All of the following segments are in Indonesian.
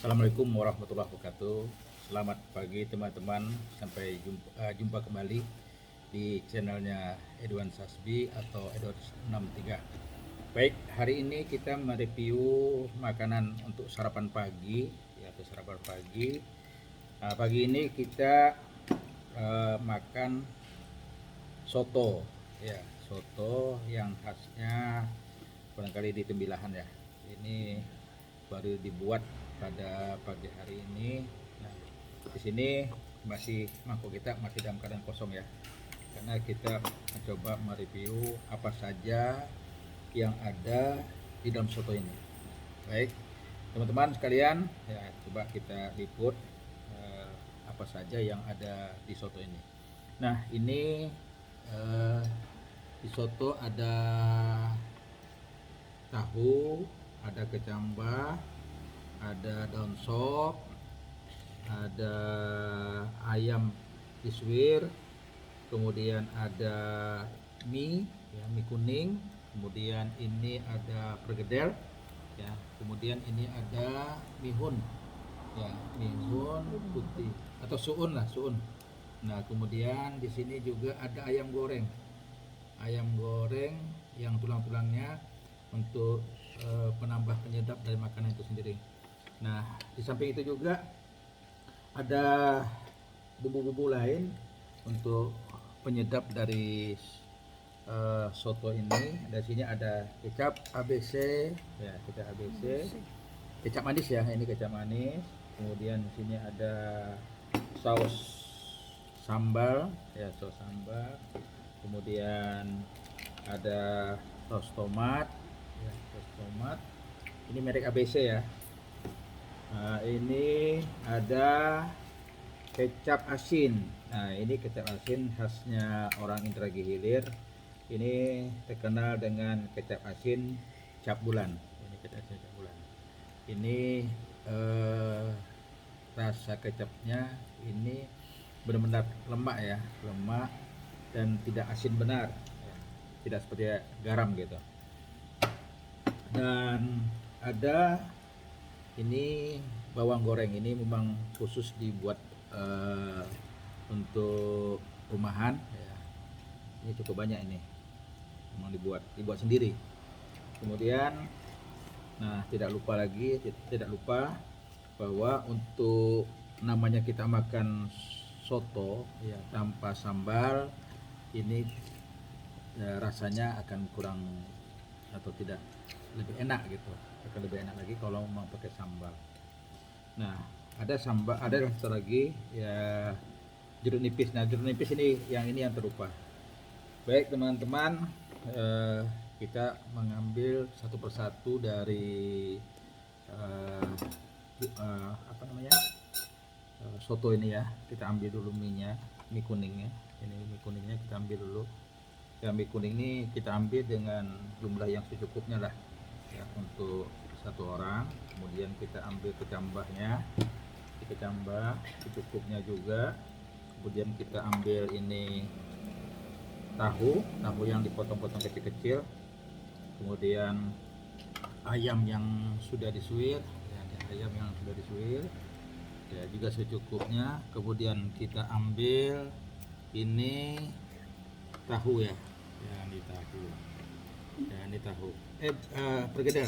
Assalamualaikum warahmatullahi wabarakatuh. Selamat pagi teman-teman. Sampai jumpa kembali di channelnya Edwan Sasbi atau Edwan 63. Baik, hari ini kita mereview makanan untuk sarapan pagi, atau sarapan pagi. Nah, pagi ini kita makan soto, ya, soto yang khasnya barangkali di Tembilahan ya. Ini baru dibuat pada pagi hari ini. Nah, di sini mangkok kita masih dalam keadaan kosong ya, karena kita mencoba mereview apa saja yang ada di dalam soto ini. Baik, teman-teman sekalian, ya coba kita liput apa saja yang ada di soto ini. Nah, ini di soto ada tahu, ada kecambah, ada daun sop, ada ayam disuir, kemudian ada mie, ya, mie kuning, kemudian ini ada pergedel, ya, kemudian ini ada mihun, ya, mihun putih atau suun lah, suun. Nah, kemudian di sini juga ada ayam goreng yang tulang-tulangnya untuk penambah penyedap dari makanan itu sendiri. Nah, di samping itu juga ada bumbu-bumbu lain untuk penyedap dari soto ini. Di sini ada kecap ABC, ya, kecap ABC, kecap manis ya, ini kecap manis. Kemudian di sini ada saus sambal, ya, saus sambal. Kemudian ada saus tomat, ya, saus tomat. Ini merek ABC ya. Nah, ini ada kecap asin. Nah, ini kecap asin khasnya orang Indragiri Hilir. Ini terkenal dengan kecap asin cap bulan. Ini kecap asin cap bulan. Ini rasa kecapnya ini benar-benar lemak ya, lemak dan tidak asin benar, ya, tidak seperti garam gitu. Dan ada ini bawang goreng, ini memang khusus dibuat untuk rumahan ya. Ini cukup banyak, ini memang dibuat sendiri. Kemudian tidak lupa bahwa untuk namanya kita makan soto ya tanpa sambal ini ya, rasanya akan kurang atau tidak lebih enak gitu, akan lebih enak lagi kalau mau pakai sambal. Nah, ada sambal, ada satu lagi ya, jeruk nipis. Nah, jeruk nipis ini yang terlupa. Baik teman-teman, kita mengambil satu persatu dari soto ini ya. Kita ambil dulu mie kuningnya. Ini mie kuningnya kita ambil dulu. Ya, mie kuning ini kita ambil dengan jumlah yang secukupnya lah ya, untuk satu orang. Kemudian kita ambil kecambahnya, kecambah secukupnya juga. Kemudian kita ambil ini tahu yang dipotong-potong kecil-kecil. Kemudian ayam yang sudah disuir, ya, ayam yang sudah disuir ya juga secukupnya. Kemudian kita ambil ini tahu ya, ini tahu, ya, ini tahu. Pergedel,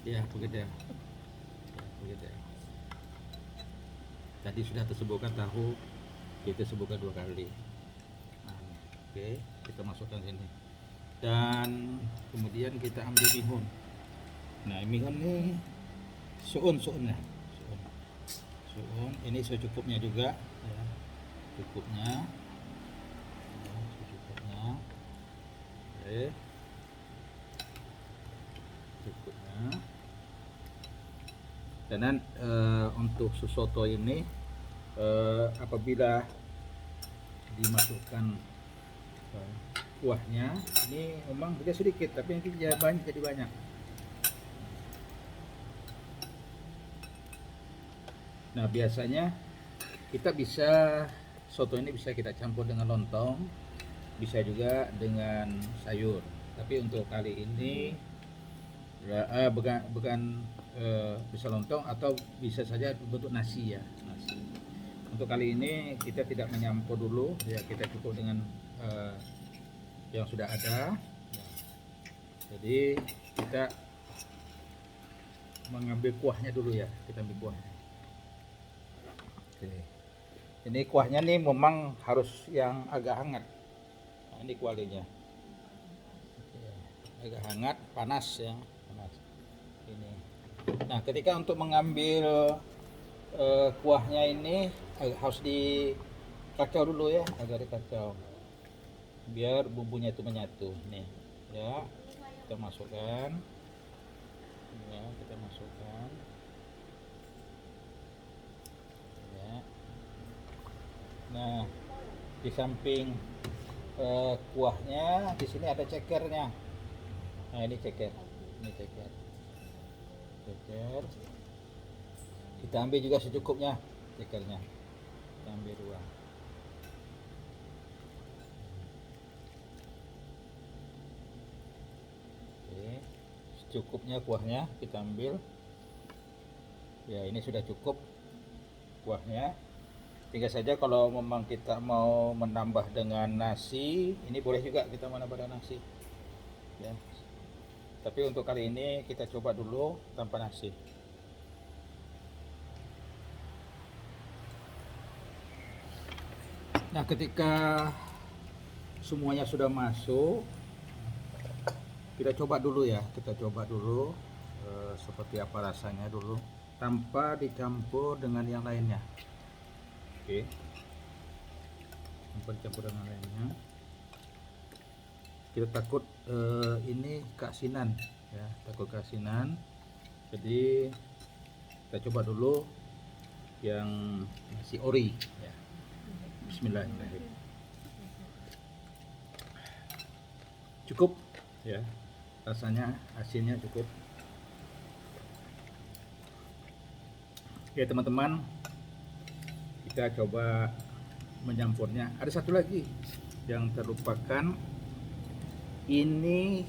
ya, pergedel. Tadi sudah tersebutkan tahu, kita sebutkan 2 kali. Nah, oke, kita masukkan sini. Dan kemudian kita ambil mihun. Nah, mihun ini suun ya. Suun ini secukupnya juga ya. Cukupnya. Ya, secukupnya. Oke. Cukupnya. Dan untuk soto ini apabila dimasukkan kuahnya ini memang tidak sedikit, tapi nanti jadi banyak. Nah, biasanya kita soto ini bisa kita campur dengan lontong, bisa juga dengan sayur. Tapi untuk kali ini bukan bisa lontong atau bisa saja bentuk nasi ya, nasi. Untuk kali ini kita tidak menyampur dulu ya, kita cukup dengan yang sudah ada. Jadi kita mengambil kuahnya dulu ya, kita ambil kuahnya. Oke. Ini kuahnya nih memang harus yang agak hangat. Nah, ini kualinya. Agak hangat, panas ya, panas. Ini. Nah, ketika untuk mengambil kuahnya ini harus dikacau dulu ya, agak dikacau biar bumbunya itu menyatu. Nih, ya, kita masukkan. Ya, kita masukkan. Ya. Nah, di samping kuahnya, di sini ada cekernya. Nah, ini ceker, ceker. Kita ambil juga secukupnya cekernya. Kita ambil 2. Oke, secukupnya kuahnya kita ambil. Ya, ini sudah cukup kuahnya. Tinggal saja kalau memang kita mau menambah dengan nasi, ini boleh juga kita menambah dengan nasi. Ya. Tapi untuk kali ini kita coba dulu tanpa nasi. Nah, ketika semuanya sudah masuk, kita coba dulu ya, seperti apa rasanya dulu, tanpa dicampur dengan yang lainnya. Oke, tanpa dicampur dengan lainnya. Kita takut ini keasinan ya, takut keasinan. Jadi kita coba dulu yang nasi ori ya. Bismillahirrahmanirrahim. Cukup ya, rasanya asinnya cukup. Oke teman-teman, kita coba menyampurnya. Ada satu lagi yang terlupakan, ini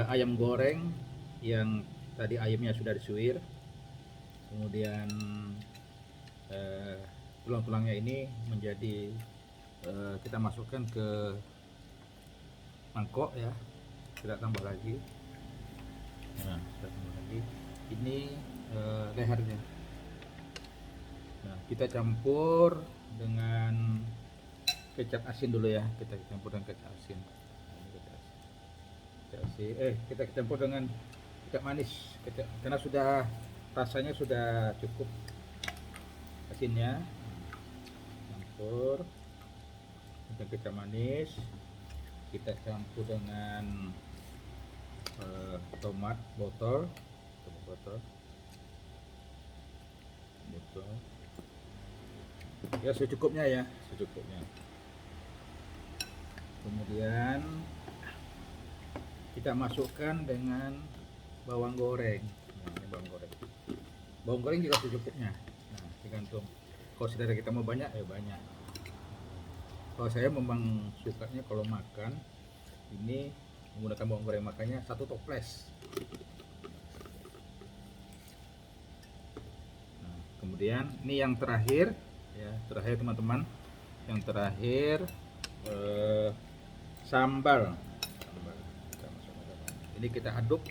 ayam goreng yang tadi ayamnya sudah disuir, kemudian tulang-tulangnya ini menjadi kita masukkan ke mangkok ya, kita tambah lagi. Nah, kita tambah lagi. Ini lehernya. Nah, kita campur dengan kecap asin dulu ya, kita campur dengan kecap asin. Kita campur dengan kecap manis, karena sudah rasanya sudah cukup asinnya. Campur dengan kecap manis, kita campur dengan tomat botol, ya secukupnya ya, secukupnya. Kemudian kita masukkan dengan bawang goreng. Nah, ini bawang goreng juga secukupnya. Nah, tergantung, kalau saudara kita mau banyak ya banyak. Kalau saya memang sukanya kalau makan ini menggunakan bawang goreng, makanya 1 toples. Nah, kemudian ini yang terakhir ya, teman-teman, yang terakhir sambal. Ini kita aduk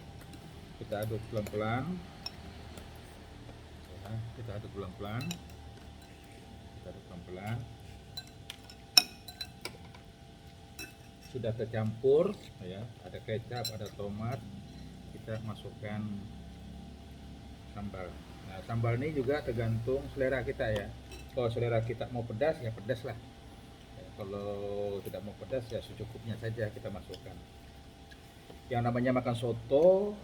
pelan-pelan ya, kita aduk pelan-pelan. Sudah tercampur ya, ada kecap, ada tomat, kita masukkan sambal. Nah, sambal ini juga tergantung selera kita ya. Kalau selera kita mau pedas ya pedas lah ya, kalau tidak mau pedas ya secukupnya saja kita masukkan. Yang namanya makan soto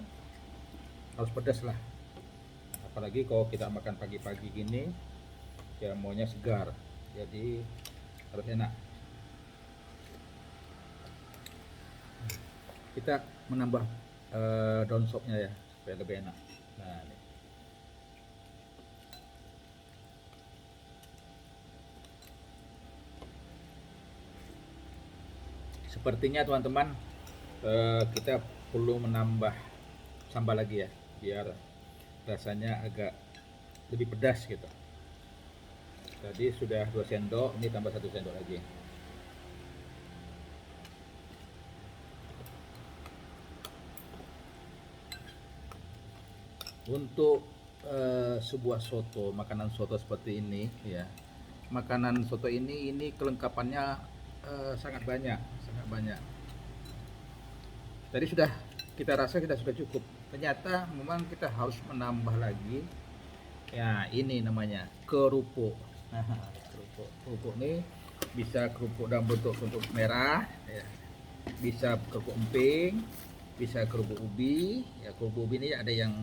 harus pedas lah, apalagi kalau kita makan pagi-pagi gini ya, maunya segar, jadi harus enak. Kita menambah daun sopnya ya, supaya lebih enak. Nah, ini. Sepertinya teman-teman kita perlu menambah sambal lagi ya, biar rasanya agak lebih pedas gitu. Tadi sudah 2 sendok, ini tambah 1 sendok lagi. Untuk sebuah soto, makanan soto seperti ini ya. Makanan soto ini kelengkapannya sangat banyak, sangat banyak. Tadi sudah kita rasa kita sudah cukup. Ternyata memang kita harus menambah lagi. Ya, ini namanya kerupuk. Kerupuk. Kerupuk ini bisa kerupuk dalam bentuk merah, ya. Bisa kerupuk emping, bisa kerupuk ubi. Ya, kerupuk ubi ini ada yang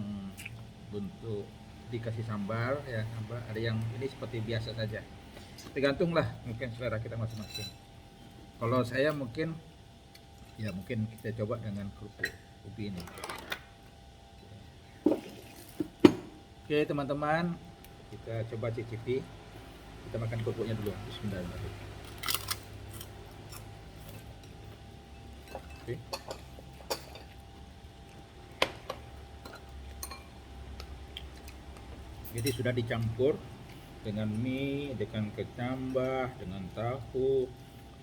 bentuk dikasih sambal, ya, ada yang ini seperti biasa saja. Tergantunglah mungkin selera kita masing-masing. Kalau saya mungkin kita coba dengan kerupuk ubi ini. Oke teman-teman, kita coba cicipi. Kita makan kerupuknya dulu. Bismillahirrahmanirrahim. Oke. Jadi sudah dicampur dengan mie, dengan kecambah, dengan tahu,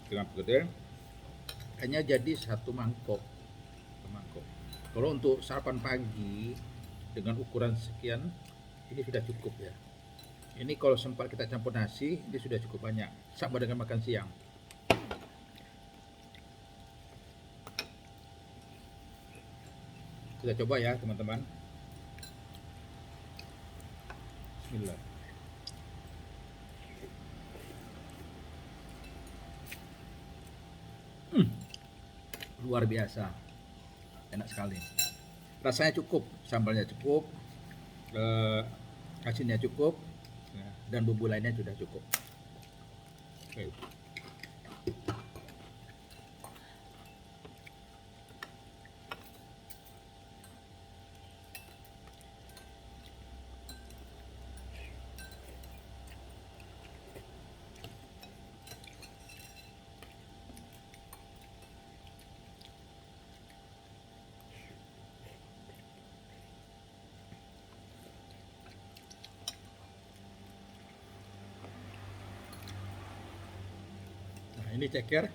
dengan petir. Hanya jadi satu mangkok. Kalau untuk sarapan pagi dengan ukuran sekian, ini sudah cukup ya. Ini kalau sempat kita campur nasi, ini sudah cukup banyak. Sama dengan makan siang. Kita coba ya teman-teman. Bismillah. Luar biasa, enak sekali. Rasanya cukup, sambalnya cukup, asinnya cukup, dan bumbu lainnya sudah cukup. Oke. Nah, ini ceker.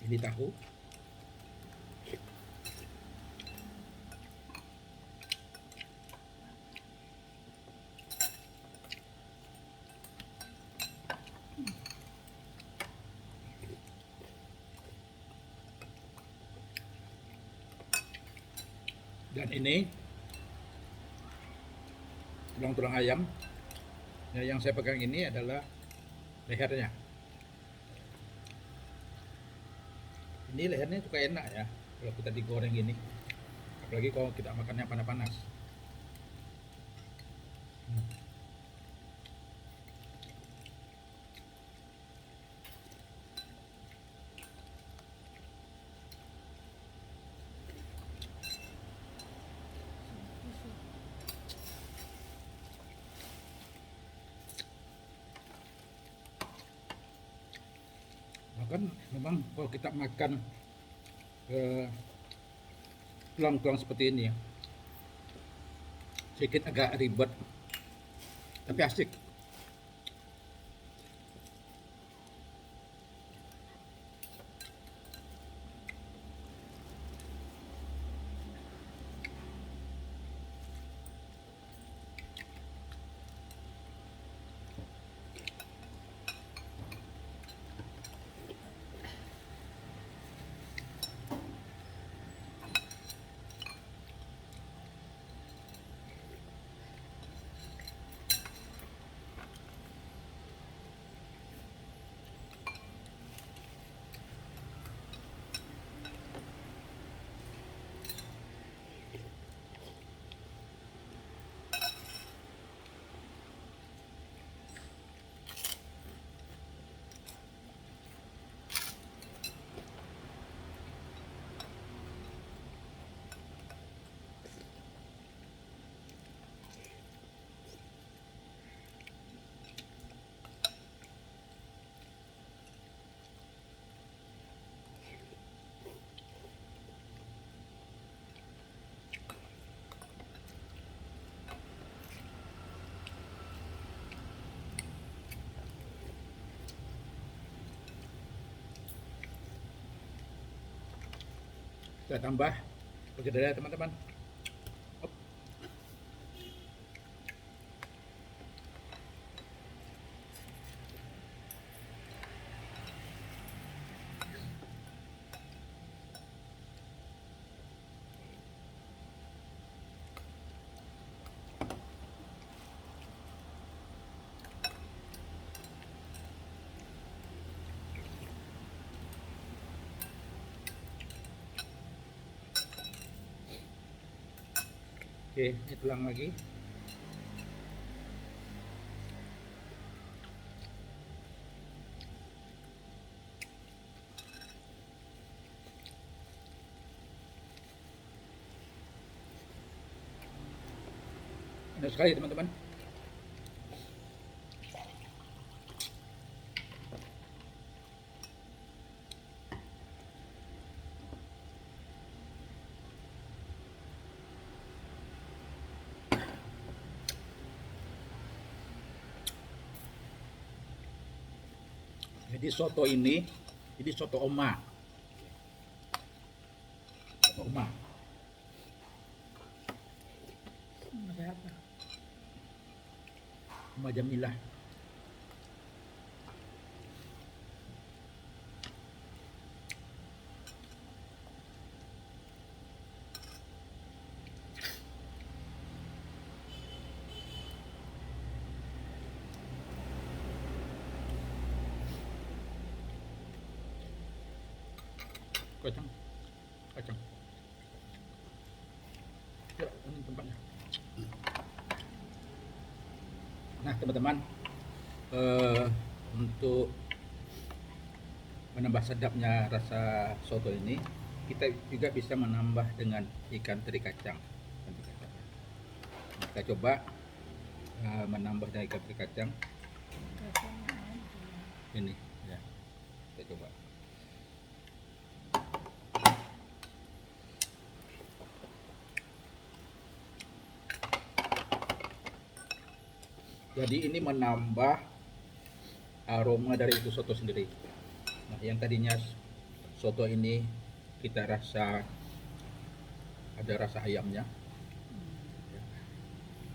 Ini tahu. Dan ini tulang-tulang ayam. Ya, yang saya pegang ini adalah lehernya. Ini lehernya juga enak ya kalau kita digoreng gini, apalagi kalau kita makannya panas-panas. Bahkan memang kalau kita makan tulang-tulang seperti ini ya, sedikit agak ribet tapi asik. Kita tambah pegadaian teman-teman. Oke, ini tulang lagi. Enak sekali teman-teman. Jadi soto ini soto oma. Soto oma. Siapa? Oma Jamilah. Kacang. Kacang. Ya, ini tempatnya. Nah, teman-teman, untuk menambah sedapnya rasa soto ini, kita juga bisa menambah dengan ikan teri kacang. Kita coba menambah dengan ikan teri kacang. Ini, ya, kita coba. Jadi ini menambah aroma dari itu soto sendiri. Nah, yang tadinya soto ini kita rasa ada rasa ayamnya.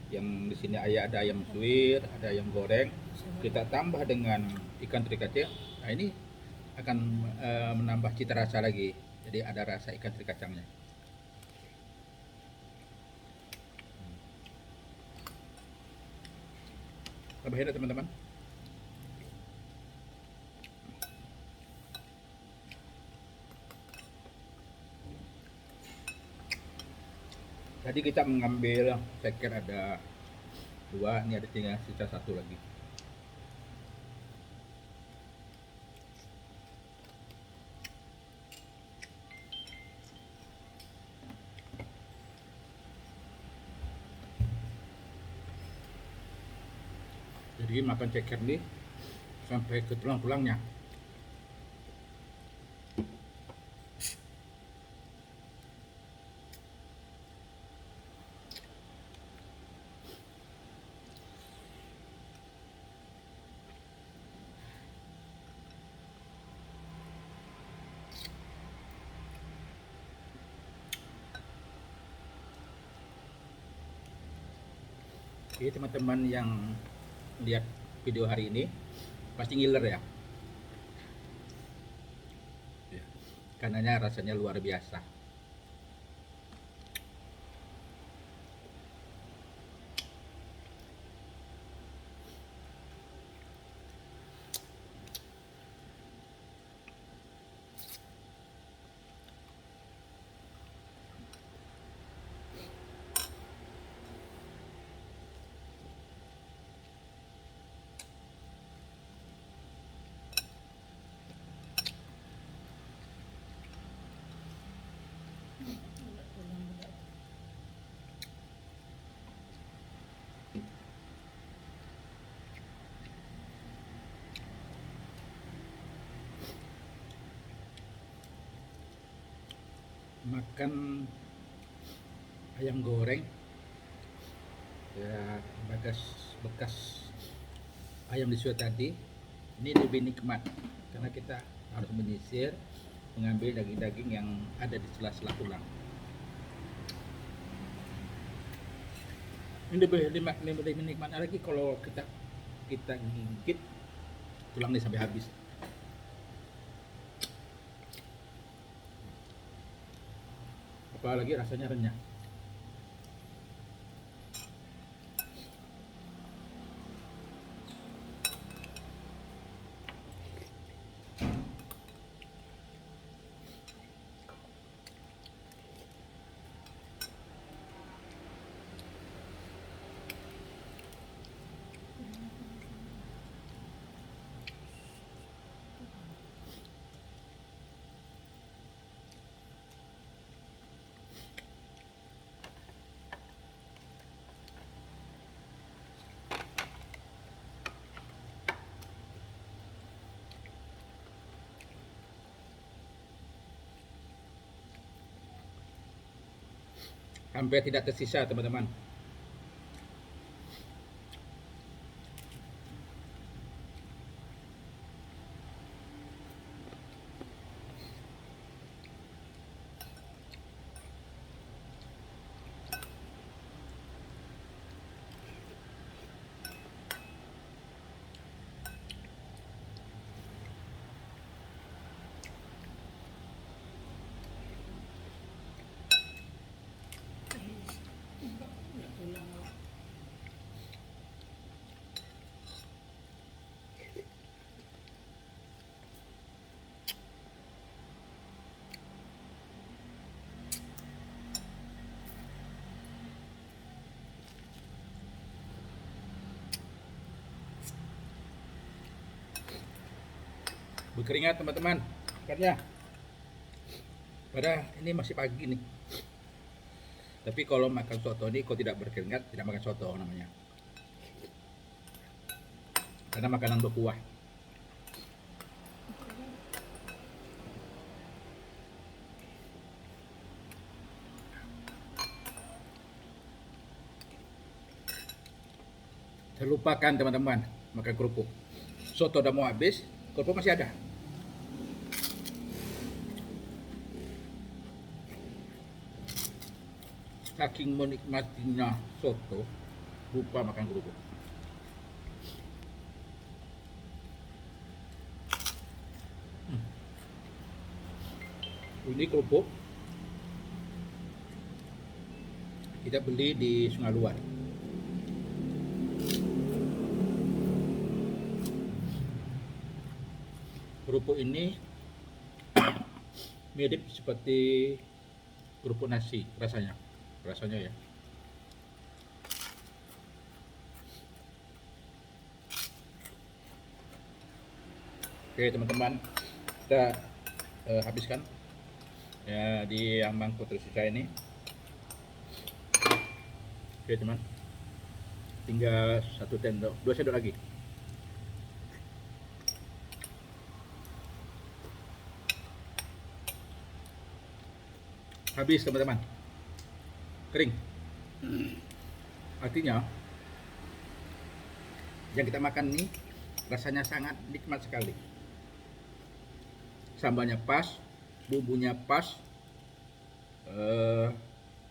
Yang di sini ada ayam suwir, ada ayam goreng. Kita tambah dengan ikan teri kacang. Nah, ini akan menambah cita rasa lagi. Jadi ada rasa ikan teri kacangnya. Tambah enak teman-teman. Tadi kita mengambil, saya kira ada 2, ini ada tinggal sisa 1 lagi. Jadi makan ceker nih sampai ke tulang-tulangnya. Oke, teman-teman yang lihat video hari ini pasti ngiler ya. Karenanya rasanya luar biasa. Makan ayam goreng ya, bekas ayam disuir tadi ini lebih nikmat karena kita harus menyisir mengambil daging-daging yang ada di sela-sela tulang. Ini lebih menikmati lagi kalau kita gigit tulang ini sampai habis. Apalagi rasanya renyah. Hampir tidak tersisa, teman-teman. Enggak tulang. Berkeringat, teman-teman. Ikannya. Padahal ini masih pagi nih. Tapi kalau makan soto ini kok tidak berkeringat, tidak makan soto namanya. Karena makanan berkuah. Terlupakan, teman-teman, makan kerupuk. Soto udah mau habis, kerupuk masih ada. Saking menikmatinya soto, lupa makan kerupuk. Ini kerupuk kita beli di Sungai Luar. Kerupuk ini mirip seperti kerupuk nasi rasanya ya. Oke, teman-teman, kita habiskan ya di yang mangkuk tersisa ini. Oke, teman, tinggal 1 sendok, 2 sendok lagi. Habis, teman-teman, kering. Artinya yang kita makan ini rasanya sangat nikmat sekali. Sambalnya pas, bumbunya pas,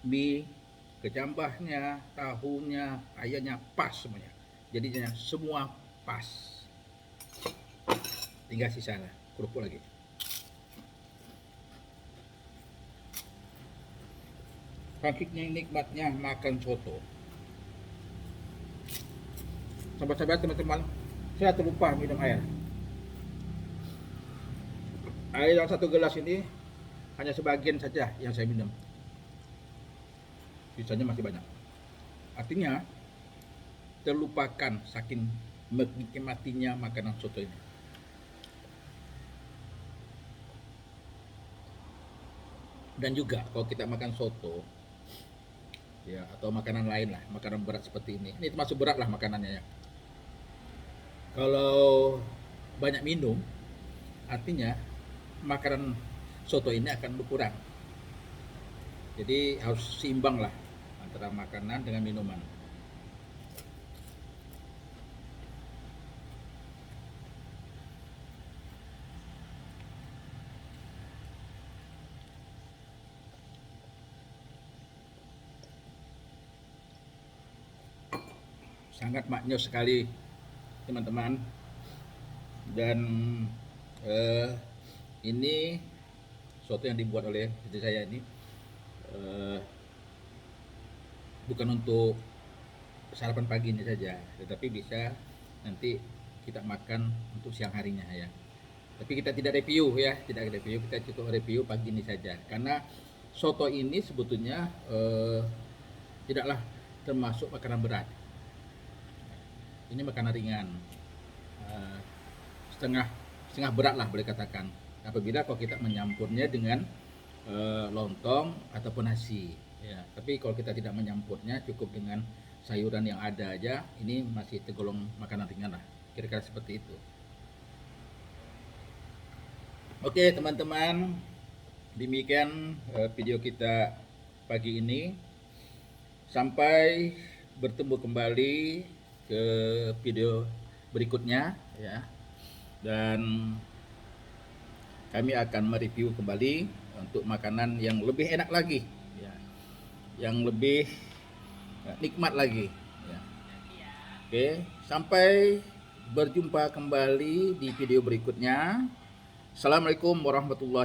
mie, kecambahnya, tahunya, ayamnya pas semuanya. Jadinya semua pas. Tinggal sisa kerupuk lagi. Sakitnya nikmatnya makan soto. Sahabat-sahabat, teman-teman, saya terlupa minum air. Air yang 1 gelas ini hanya sebagian saja yang saya minum. Sisanya masih banyak. Artinya terlupakan saking menikmatinya makanan soto ini. Dan juga kalau kita makan soto ya, atau makanan lain lah, makanan berat seperti ini termasuk berat lah makanannya ya. Kalau banyak minum, artinya makanan soto ini akan berkurang. Jadi harus seimbang lah antara makanan dengan minuman. sangat maknyus sekali teman-teman. Dan ini soto yang dibuat oleh istri saya ini bukan untuk sarapan pagi ini saja, tetapi bisa nanti kita makan untuk siang harinya ya. Tapi kita tidak review ya, tidak review, kita cukup review pagi ini saja. Karena soto ini sebetulnya tidaklah termasuk makanan berat. Ini makanan ringan, setengah berat lah boleh katakan. Apabila kalau kita menyampurnya dengan lontong ataupun nasi. Ya, tapi kalau kita tidak menyampurnya, cukup dengan sayuran yang ada aja, ini masih tergolong makanan ringan lah. Kira-kira seperti itu. Oke teman-teman, demikian video kita pagi ini. Sampai bertemu kembali ke video berikutnya ya. Dan kami akan mereview kembali untuk makanan yang lebih enak lagi ya, yang lebih nikmat lagi ya. Oke, sampai berjumpa kembali di video berikutnya. Assalamualaikum warahmatullahi